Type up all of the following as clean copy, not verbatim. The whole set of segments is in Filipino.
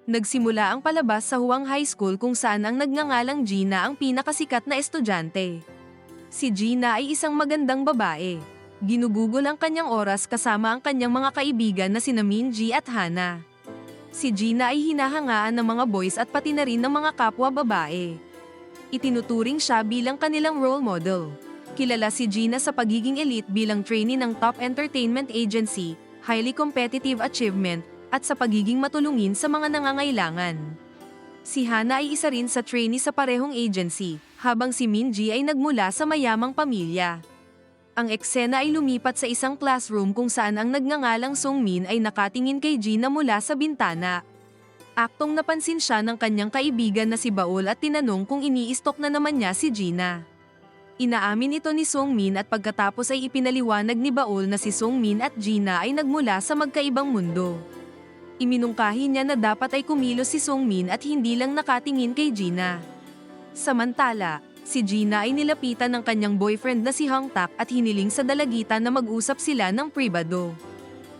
Nagsimula ang palabas sa Huang High School kung saan ang nagngangalang Gina ang pinakasikat na estudyante. Si Gina ay isang magandang babae. Ginugugol ang kanyang oras kasama ang kanyang mga kaibigan na sina Minji at Hana. Si Gina ay hinahangaan ng mga boys at pati na rin ng mga kapwa babae. Itinuturing siya bilang kanilang role model. Kilala si Gina sa pagiging elite bilang trainee ng top entertainment agency, highly competitive achievement, at sa pagiging matulungin sa mga nangangailangan. Si Hana ay isa rin sa trainee sa parehong agency, habang si Minji ay nagmula sa mayamang pamilya. Ang eksena ay lumipat sa isang classroom kung saan ang nagngangalang Sungmin ay nakatingin kay Gina mula sa bintana. Aktong napansin siya ng kanyang kaibigan na si Baol at tinanong kung iniistok na naman niya si Gina. Inaamin ito ni Sungmin at pagkatapos ay ipinaliwanag ni Baol na si Sungmin at Gina ay nagmula sa magkaibang mundo. Iminungkahi niya na dapat ay kumilos si Sungmin at hindi lang nakatingin kay Gina. Samantala, si Gina ay nilapitan ng kanyang boyfriend na si Hang Tak at hiniling sa dalagitan na mag-usap sila ng pribado.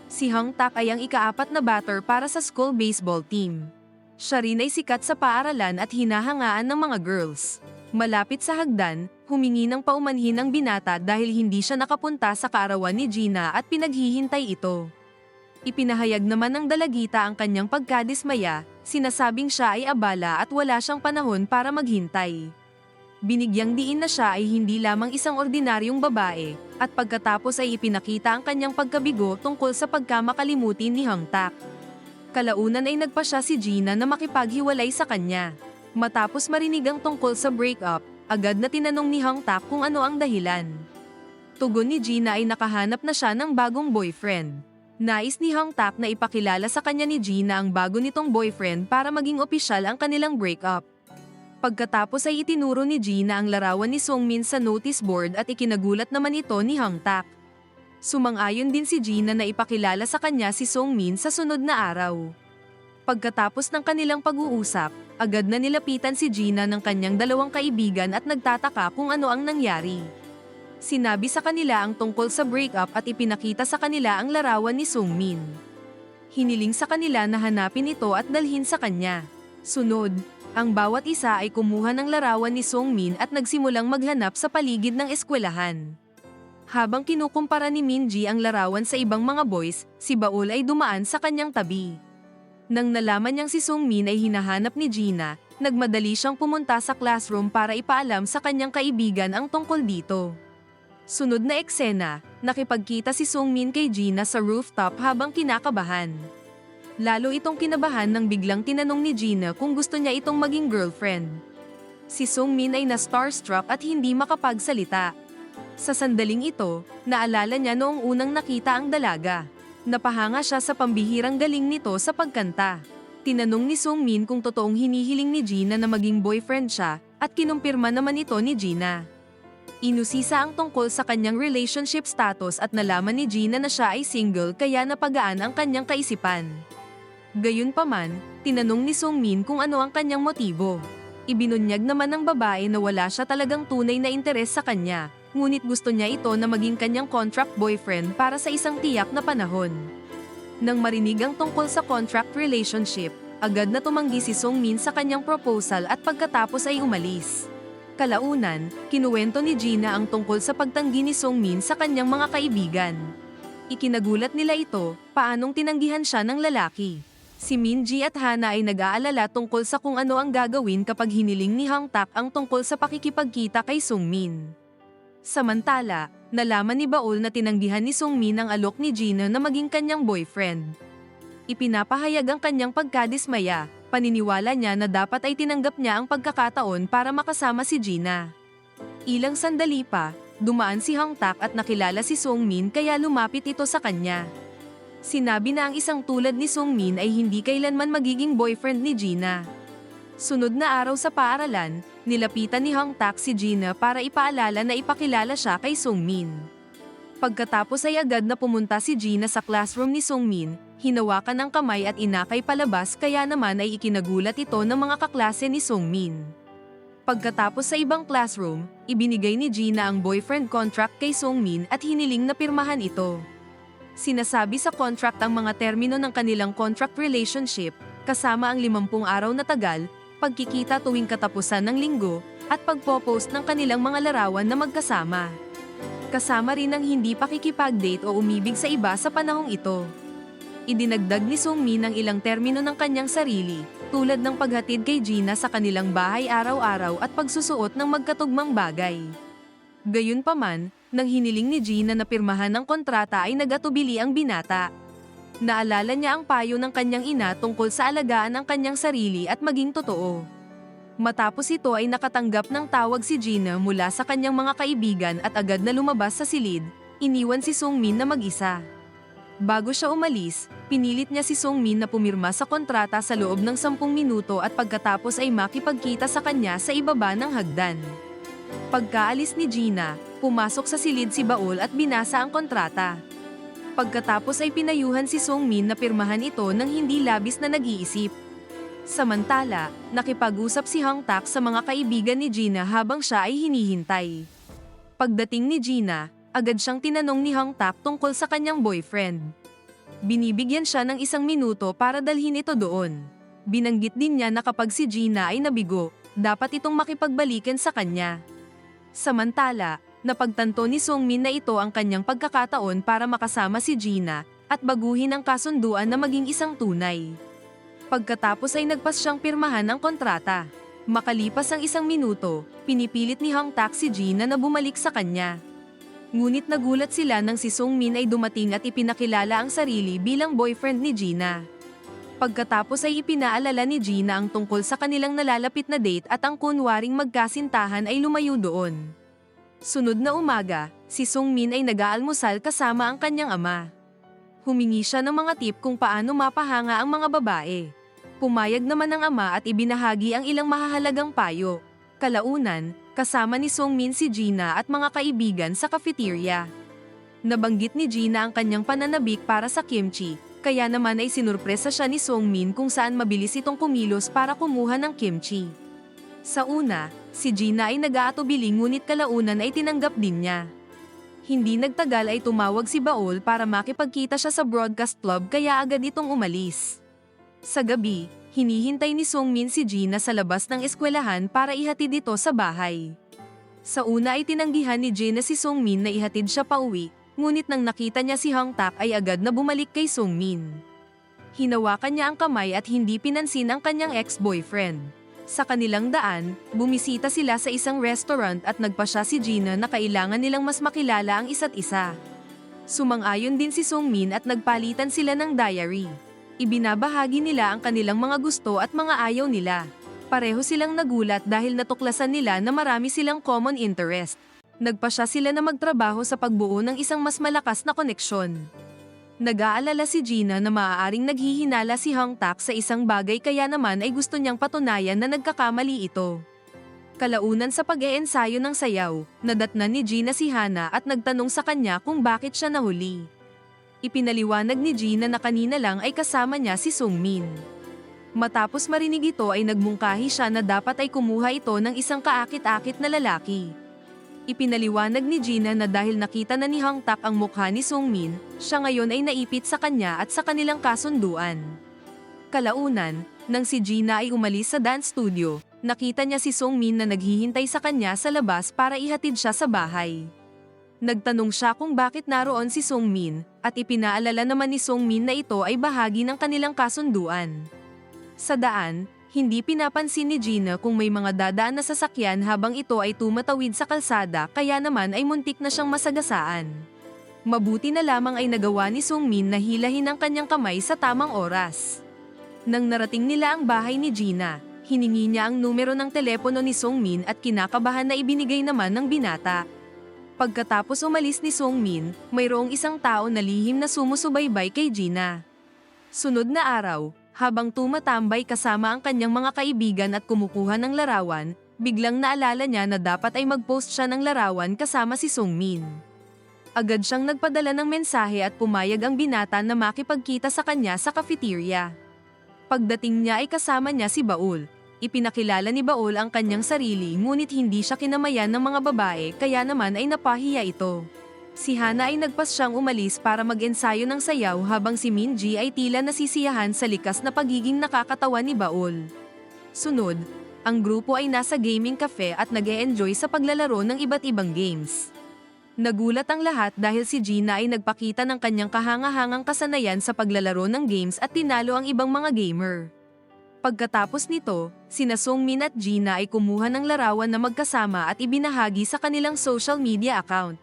Si Hang Tak ay ang ika-4 na batter para sa school baseball team. Siya rin ay sikat sa paaralan at hinahangaan ng mga girls. Malapit sa hagdan, humingi ng paumanhin ang binata dahil hindi siya nakapunta sa kaarawan ni Gina at pinaghihintay ito. Ipinahayag naman ng dalagita ang kanyang pagkadismaya, sinasabing siya ay abala at wala siyang panahon para maghintay. Binigyang diin na siya ay hindi lamang isang ordinaryong babae, at pagkatapos ay ipinakita ang kanyang pagkabigo tungkol sa pagkamakalimutin ni Hang Tak. Kalaunan ay nagpa siya si Gina na makipaghiwalay sa kanya. Matapos marinig ang tungkol sa breakup, agad na tinanong ni Hang Tak kung ano ang dahilan. Tugon ni Gina ay nakahanap na siya ng bagong boyfriend. Nais ni Hang Tak na ipakilala sa kanya ni Gina ang bago nitong boyfriend para maging opisyal ang kanilang breakup. Pagkatapos ay itinuro ni Gina ang larawan ni Sungmin sa notice board at ikinagulat naman ito ni Hang Tak. Sumang-ayon din si Gina na ipakilala sa kanya si Sungmin sa sunod na araw. Pagkatapos ng kanilang pag-uusap, agad na nilapitan si Gina ng kanyang dalawang kaibigan at nagtataka kung ano ang nangyari. Sinabi sa kanila ang tungkol sa breakup at ipinakita sa kanila ang larawan ni Sungmin. Hiniling sa kanila na hanapin ito at dalhin sa kanya. Sunod, ang bawat isa ay kumuha ng larawan ni Sungmin at nagsimulang maghanap sa paligid ng eskwelahan. Habang kinukumpara ni Minji ang larawan sa ibang mga boys, si Baol ay dumaan sa kanyang tabi. Nang nalaman niyang si Sungmin ay hinahanap ni Gina, nagmadali siyang pumunta sa classroom para ipaalam sa kanyang kaibigan ang tungkol dito. Sunod na eksena, nakipagkita si Sungmin kay Gina sa rooftop habang kinakabahan. Lalo itong kinabahan nang biglang tinanong ni Gina kung gusto niya itong maging girlfriend. Si Sungmin ay na-starstruck at hindi makapagsalita. Sa sandaling ito, naalala niya noong unang nakita ang dalaga. Napahanga siya sa pambihirang galing nito sa pagkanta. Tinanong ni Sungmin kung totoong hinihiling ni Gina na maging boyfriend siya, at kinumpirma naman ito ni Gina. Inusisa ang tungkol sa kanyang relationship status at nalaman ni Gina na siya ay single kaya napagaan ang kanyang kaisipan. Gayunpaman, tinanong ni Sungmin kung ano ang kanyang motibo. Ibinunyag naman ng babae na wala siya talagang tunay na interes sa kanya, ngunit gusto niya ito na maging kanyang contract boyfriend para sa isang tiyak na panahon. Nang marinig ang tungkol sa contract relationship, agad na tumanggi si Sungmin sa kanyang proposal at pagkatapos ay umalis. Kalaunan, kinuwento ni Gina ang tungkol sa pagtanggi ni Sungmin sa kanyang mga kaibigan. Ikinagulat nila ito, paanong tinanggihan siya ng lalaki. Si Minji at Hana ay nag-aalala tungkol sa kung ano ang gagawin kapag hiniling ni Hang Tak ang tungkol sa pakikipagkita kay Sungmin. Samantala, nalaman ni Baol na tinanggihan ni Sungmin ang alok ni Gina na maging kanyang boyfriend. Ipinapahayag ang kanyang pagkadismaya. Paniniwala niya na dapat ay tinanggap niya ang pagkakataon para makasama si Gina. Ilang sandali pa, dumaan si Hang Tak at nakilala si Sungmin kaya lumapit ito sa kanya. Sinabi na ang isang tulad ni Sungmin ay hindi kailanman magiging boyfriend ni Gina. Sunod na araw sa paaralan, nilapitan ni Hang Tak si Gina para ipaalala na ipakilala siya kay Sungmin. Pagkatapos ay agad na pumunta si Gina sa classroom ni Sungmin, hinawakan ang kamay at inakay palabas kaya naman ay ikinagulat ito ng mga kaklase ni Sungmin. Pagkatapos sa ibang classroom, ibinigay ni Gina ang boyfriend contract kay Sungmin at hiniling na pirmahan ito. Sinasabi sa contract ang mga termino ng kanilang contract relationship, kasama ang 50 araw na tagal, pagkikita tuwing katapusan ng linggo, at pagpo-post ng kanilang mga larawan na magkasama. Kasama rin ang hindi pakikipag-date o umibig sa iba sa panahong ito. Idinagdag ni Sungmin ang ilang termino ng kanyang sarili, tulad ng paghatid kay Gina sa kanilang bahay araw-araw at pagsusuot ng magkatugmang bagay. Gayunpaman, nang hiniling ni Gina na pirmahan ng kontrata ay nagatubili ang binata. Naalala niya ang payo ng kanyang ina tungkol sa alagaan ng kanyang sarili at maging totoo. Matapos ito ay nakatanggap ng tawag si Gina mula sa kanyang mga kaibigan at agad na lumabas sa silid, iniwan si Sungmin na mag-isa. Bago siya umalis, pinilit niya si Sungmin na pumirma sa kontrata sa loob ng 10 minuto at pagkatapos ay makipagkita sa kanya sa ibaba ng hagdan. Pagkaalis ni Gina, pumasok sa silid si Baol at binasa ang kontrata. Pagkatapos ay pinayuhan si Sungmin na pirmahan ito nang hindi labis na nag-iisip. Samantala, nakipag-usap si Hang Tak sa mga kaibigan ni Gina habang siya ay hinihintay. Pagdating ni Gina, agad siyang tinanong ni Hang Tak tungkol sa kanyang boyfriend. Binibigyan siya ng 1 minuto para dalhin ito doon. Binanggit din niya na kapag si Gina ay nabigo, dapat itong makipagbalikan sa kanya. Samantala, napagtanto ni Sungmin na ito ang kanyang pagkakataon para makasama si Gina at baguhin ang kasunduan na maging isang tunay. Pagkatapos ay nagpas siyang pirmahan ng kontrata. Makalipas ang 1 minuto, pinipilit ni Hang Tak si Gina na bumalik sa kanya. Ngunit nagulat sila nang si Sungmin ay dumating at ipinakilala ang sarili bilang boyfriend ni Gina. Pagkatapos ay ipinaalala ni Gina ang tungkol sa kanilang nalalapit na date at ang kunwaring magkasintahan ay lumayo doon. Sunod na umaga, si Sungmin ay nag-aalmusal kasama ang kanyang ama. Humingi siya ng mga tip kung paano mapahanga ang mga babae. Pumayag naman ang ama at ibinahagi ang ilang mahahalagang payo. Kalaunan, kasama ni Sungmin si Gina at mga kaibigan sa cafeteria. Nabanggit ni Gina ang kanyang pananabik para sa kimchi, kaya naman ay sinurpresa siya ni Sungmin kung saan mabilis itong kumilos para kumuha ng kimchi. Sa una, si Gina ay nag-aatubili ngunit kalaunan ay tinanggap din niya. Hindi nagtagal ay tumawag si Baol para makipagkita siya sa broadcast club kaya agad itong umalis. Sa gabi, hinihintay ni Sungmin si Gina sa labas ng eskwelahan para ihatid ito sa bahay. Sa una ay tinanggihan ni Gina si Sungmin na ihatid siya pauwi, ngunit nang nakita niya si Hang Tak ay agad na bumalik kay Sungmin. Hinawakan niya ang kamay at hindi pinansin ang kanyang ex-boyfriend. Sa kanilang daan, bumisita sila sa isang restaurant at nagpasya si Gina na kailangan nilang mas makilala ang isa't isa. Sumang-ayon din si Sungmin at nagpalitan sila ng diary. Ibinabahagi nila ang kanilang mga gusto at mga ayaw nila. Pareho silang nagulat dahil natuklasan nila na marami silang common interest. Nagpasya sila na magtrabaho sa pagbuo ng isang mas malakas na koneksyon. Nag-aalala si Gina na maaaring naghihinala si Hang Tak sa isang bagay kaya naman ay gusto niyang patunayan na nagkakamali ito. Kalaunan sa pag-eensayo ng sayaw, nadatnan ni Gina si Hana at nagtanong sa kanya kung bakit siya nahuli. Ipinaliwanag ni Gina na kanina lang ay kasama niya si Sungmin. Matapos marinig ito ay nagmungkahi siya na dapat ay kumuha ito ng isang kaakit-akit na lalaki. Ipinaliwanag ni Gina na dahil nakita na ni Hang Tak ang mukha ni Sungmin, siya ngayon ay naipit sa kanya at sa kanilang kasunduan. Kalaunan, nang si Gina ay umalis sa dance studio, nakita niya si Sungmin na naghihintay sa kanya sa labas para ihatid siya sa bahay. Nagtanong siya kung bakit naroon si Sungmin, at ipinaalala naman ni Sungmin na ito ay bahagi ng kanilang kasunduan. Sa daan, hindi pinapansin ni Gina kung may mga dadaan na sasakyan habang ito ay tumatawid sa kalsada kaya naman ay muntik na siyang masagasaan. Mabuti na lamang ay nagawa ni Sungmin na hilahin ang kanyang kamay sa tamang oras. Nang narating nila ang bahay ni Gina, hiningi niya ang numero ng telepono ni Sungmin at kinakabahan na ibinigay naman ng binata. Pagkatapos umalis ni Sungmin, mayroong isang tao na lihim na sumusubaybay kay Gina. Sunod na araw, habang tumatambay kasama ang kanyang mga kaibigan at kumukuha ng larawan, biglang naalala niya na dapat ay mag-post siya ng larawan kasama si Sungmin. Agad siyang nagpadala ng mensahe at pumayag ang binata na makipagkita sa kanya sa cafeteria. Pagdating niya ay kasama niya si Baol. Ipinakilala ni Baol ang kanyang sarili ngunit hindi siya kinamayan ng mga babae kaya naman ay napahiya ito. Si Hana ay nagpasyang umalis para mag-ensayo ng sayaw habang si Minji ay tila nasisiyahan sa likas na pagiging nakakatawa ni Baol. Sunod, ang grupo ay nasa gaming cafe at nag-e-enjoy sa paglalaro ng iba't ibang games. Nagulat ang lahat dahil si Gina ay nagpakita ng kanyang kahanga-hangang kasanayan sa paglalaro ng games at tinalo ang ibang mga gamer. Pagkatapos nito, sina Sungmin at Gina ay kumuha ng larawan na magkasama at ibinahagi sa kanilang social media account.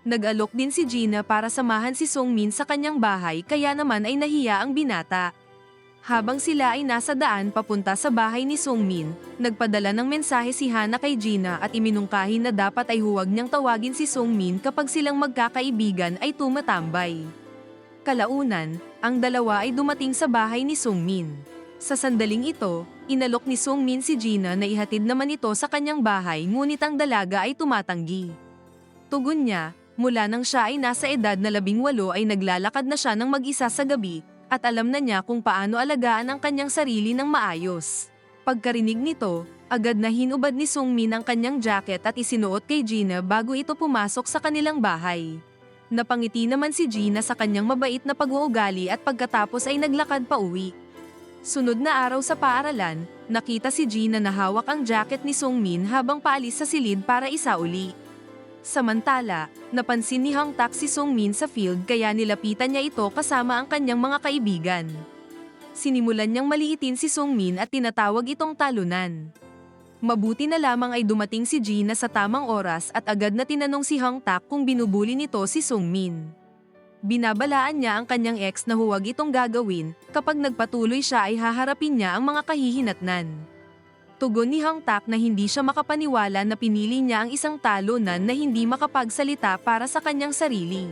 Nag-alok din si Gina para samahan si Sungmin sa kanyang bahay kaya naman ay nahiya ang binata. Habang sila ay nasa daan papunta sa bahay ni Sungmin, nagpadala ng mensahe si Hana kay Gina at iminungkahi na dapat ay huwag niyang tawagin si Sungmin kapag silang magkakaibigan ay tumatambay. Kalaunan, ang dalawa ay dumating sa bahay ni Sungmin. Sa sandaling ito, inalok ni Sungmin si Gina na ihatid naman ito sa kanyang bahay ngunit ang dalaga ay tumatanggi. Tugon niya, mula nang siya ay nasa edad na 18 ay naglalakad na siya ng mag-isa sa gabi, at alam na niya kung paano alagaan ang kanyang sarili ng maayos. Pagkarinig nito, agad na hinubad ni Sungmin ang kanyang jacket at isinuot kay Gina bago ito pumasok sa kanilang bahay. Napangiti naman si Gina sa kanyang mabait na pag-uugali at pagkatapos ay naglakad pa uwi. Sunod na araw sa paaralan, nakita si Gina na hawak ang jacket ni Sungmin habang paalis sa silid para isauli. Samantala, napansin ni Hang Tak si Sungmin sa field kaya nilapitan niya ito kasama ang kanyang mga kaibigan. Sinimulan niyang maliitin si Sungmin at tinatawag itong talunan. Mabuti na lamang ay dumating si Gina sa tamang oras at agad na tinanong si Hang Tak kung binubuli nito si Sungmin. Binabalaan niya ang kanyang ex na huwag itong gagawin, kapag nagpatuloy siya ay haharapin niya ang mga kahihinatnan. Tugon ni Hang Tak na hindi siya makapaniwala na pinili niya ang isang talunan na hindi makapagsalita para sa kanyang sarili.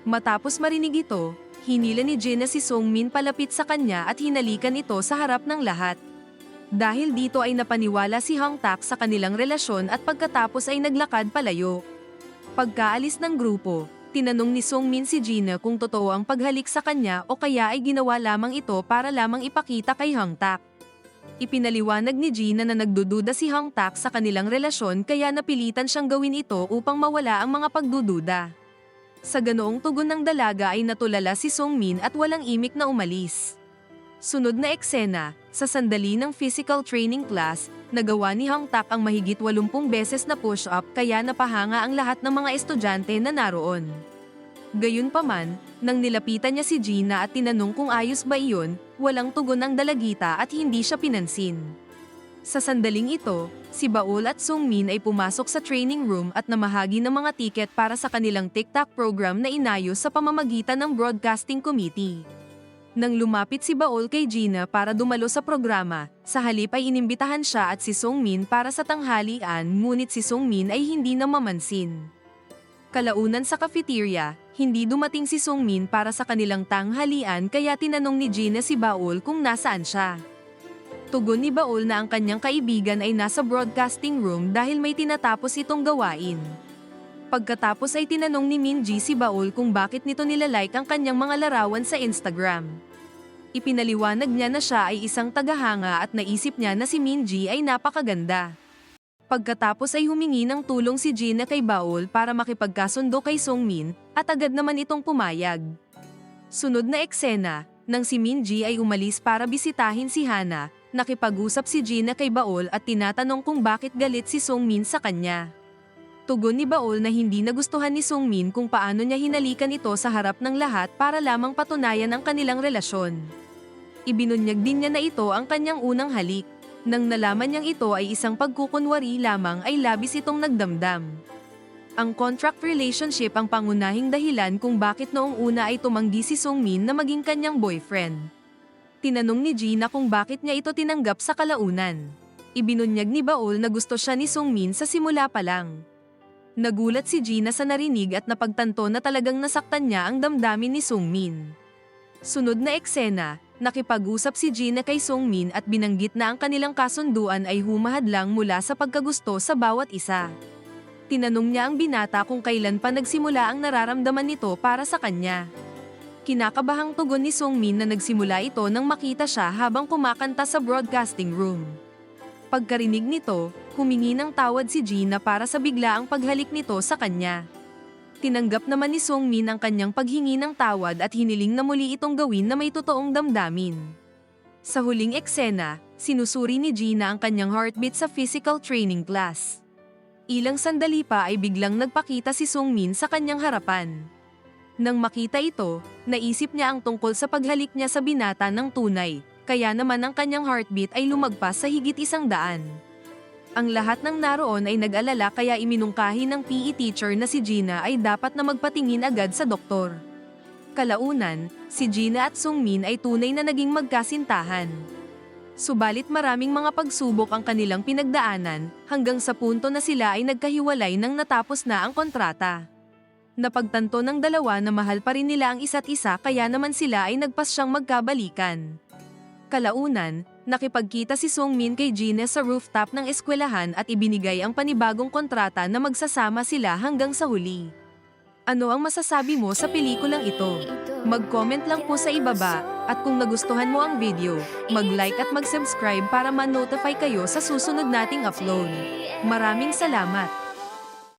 Matapos marinig ito, hinila ni Gina si Sungmin palapit sa kanya at hinalikan ito sa harap ng lahat. Dahil dito ay napaniwala si Hang Tak sa kanilang relasyon at pagkatapos ay naglakad palayo. Pagkaalis ng grupo, tinanong ni Sungmin si Gina kung totoo ang paghalik sa kanya o kaya ay ginawa lamang ito para lamang ipakita kay Hang Tak. Ipinaliwanag ni Gina na nagdududa si Hang Tak sa kanilang relasyon kaya napilitan siyang gawin ito upang mawala ang mga pagdududa. Sa ganoong tugon ng dalaga ay natulala si Sungmin at walang imik na umalis. Sunod na eksena, sa sandali ng physical training class, nagawa ni Hang Tak ang mahigit 80 beses na push-up kaya napahanga ang lahat ng mga estudyante na naroon. Gayunpaman, nang nilapitan niya si Gina at tinanong kung ayos ba iyon, walang tugon ang dalagita at hindi siya pinansin. Sa sandaling ito, si Baol at Sungmin ay pumasok sa training room at namahagi ng mga tiket para sa kanilang TikTok program na inayos sa pamamagitan ng Broadcasting Committee. Nang lumapit si Baol kay Gina para dumalo sa programa, sa halip ay inimbitahan siya at si Sungmin para sa tanghalian ngunit si Sungmin ay hindi na mamansin. Kalaunan sa cafeteria, hindi dumating si Sungmin para sa kanilang tanghalian kaya tinanong ni Gina si Baol kung nasaan siya. Tugon ni Baol na ang kanyang kaibigan ay nasa broadcasting room dahil may tinatapos itong gawain. Pagkatapos ay tinanong ni Minji si Baol kung bakit nito nilalike ang kanyang mga larawan sa Instagram. Ipinaliwanag niya na siya ay isang tagahanga at naisip niya na si Minji ay napakaganda. Pagkatapos ay humingi ng tulong si Gina kay Baol para makipagkasundo kay Sungmin, at agad naman itong pumayag. Sunod na eksena, nang si Minji ay umalis para bisitahin si Hana, nakipag-usap si Gina kay Baol at tinatanong kung bakit galit si Sungmin sa kanya. Tugon ni Baol na hindi nagustuhan ni Sungmin kung paano niya hinalikan ito sa harap ng lahat para lamang patunayan ang kanilang relasyon. Ibinunyag din niya na ito ang kanyang unang halik. Nang nalaman niyang ito ay isang pagkukunwari lamang ay labis itong nagdamdam. Ang contract relationship ang pangunahing dahilan kung bakit noong una ay tumanggi si Sungmin na maging kanyang boyfriend. Tinanong ni Gina kung bakit niya ito tinanggap sa kalaunan. Ibinunyag ni Baol na gusto siya ni Sungmin sa simula pa lang. Nagulat si Gina sa narinig at napagtanto na talagang nasaktan niya ang damdamin ni Sungmin. Sunod na eksena, nakipag-usap si Gina kay Sungmin at binanggit na ang kanilang kasunduan ay humahadlang mula sa pagkagusto sa bawat isa. Tinanong niya ang binata kung kailan pa nagsimula ang nararamdaman nito para sa kanya. Kinakabahang tugon ni Sungmin na nagsimula ito nang makita siya habang kumakanta sa broadcasting room. Pagkarinig nito, humingi ng tawad si Gina para sa biglaang paghalik nito sa kanya. Tinanggap naman ni Sungmin ang kanyang paghingi ng tawad at hiniling na muli itong gawin na may totoong damdamin. Sa huling eksena, sinusuri ni Gina ang kanyang heartbeat sa physical training class. Ilang sandali pa ay biglang nagpakita si Sungmin sa kanyang harapan. Nang makita ito, naisip niya ang tungkol sa paghalik niya sa binata ng tunay, kaya naman ang kanyang heartbeat ay lumagpas sa higit 100. Ang lahat ng naroon ay nag-alala kaya iminungkahi ng PE teacher na si Gina ay dapat na magpatingin agad sa doktor. Kalaunan, si Gina at Sungmin ay tunay na naging magkasintahan. Subalit maraming mga pagsubok ang kanilang pinagdaanan, hanggang sa punto na sila ay nagkahiwalay nang natapos na ang kontrata. Napagtanto ng dalawa na mahal pa rin nila ang isa't isa kaya naman sila ay nagpasyang magkabalikan. Kalaunan, nakipagkita si Sungmin kay Gina sa rooftop ng eskwelahan at ibinigay ang panibagong kontrata na magsasama sila hanggang sa huli. Ano ang masasabi mo sa pelikulang ito? Mag-comment lang po sa ibaba, at kung nagustuhan mo ang video, mag-like at mag-subscribe para ma-notify kayo sa susunod nating upload. Maraming salamat!